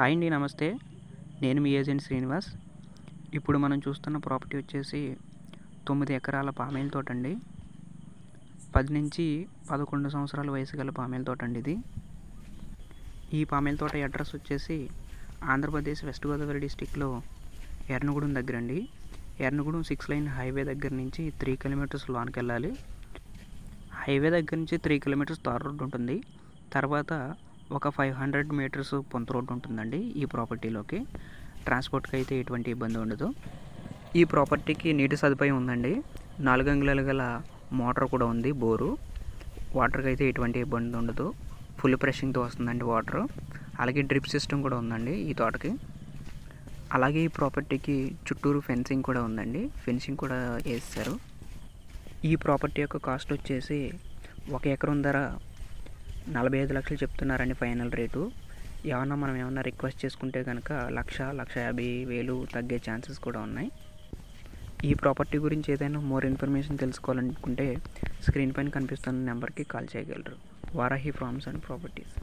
Hi అండి, నమస్తే. నేను మీ ఏజెంట్ శ్రీనివాస్. ఇప్పుడు మనం చూస్తున్న ప్రాపర్టీ వచ్చేసి 9 ఎకరాల పామాయిల్ తోట అండి. 10 నుంచి 11 సంవత్సరాల వయసు గల పామాయిల్ తోట అండి ఇది. ఈ పామాయిల్ తోట అడ్రస్ వచ్చేసి ఆంధ్రప్రదేశ్ వెస్ట్ గోదావరి డిస్టిక్లో ఎర్నగూడెం దగ్గర అండి. ఎర్నగూడెం 6 లైన్ హైవే దగ్గర నుంచి 3 కిలోమీటర్స్ లోనికి వెళ్ళాలి. హైవే దగ్గర నుంచి 3 కిలోమీటర్స్ తార్ రోడ్ ఉంటుంది. తర్వాత ఒక 500 మీటర్స్ పొంత రోడ్డు ఉంటుందండి. ఈ ప్రాపర్టీలోకి ట్రాన్స్పోర్ట్కి అయితే ఎటువంటి ఇబ్బంది ఉండదు. ఈ ప్రాపర్టీకి నీటి సదుపాయం ఉందండి. 4 అంగుళాల గల మోటార్ కూడా ఉంది, బోరు. వాటర్కి అయితే ఎటువంటి ఇబ్బంది ఉండదు. ఫుల్ ప్రెషింగ్తో వస్తుందండి వాటర్. అలాగే డ్రిప్ సిస్టమ్ కూడా ఉందండి ఈ తోటకి. అలాగే ఈ ప్రాపర్టీకి చుట్టూరు ఫెన్సింగ్ కూడా ఉందండి. ఫెన్సింగ్ కూడా వేస్తారు. ఈ ప్రాపర్టీ యొక్క కాస్ట్ వచ్చేసి 1 ఎకరం ధర 45 లక్షలు చెప్తున్నారండి ఫైనల్ రేటు. మనం ఏమన్నా రిక్వెస్ట్ చేసుకుంటే కనుక 1,50,000 తగ్గే ఛాన్సెస్ కూడా ఉన్నాయి. ఈ ప్రాపర్టీ గురించి ఏదైనా మోర్ ఇన్ఫర్మేషన్ తెలుసుకోవాలనుకుంటే స్క్రీన్ పైన కనిపిస్తున్న నెంబర్కి కాల్ చేయగలరు. Varahi farms and properties.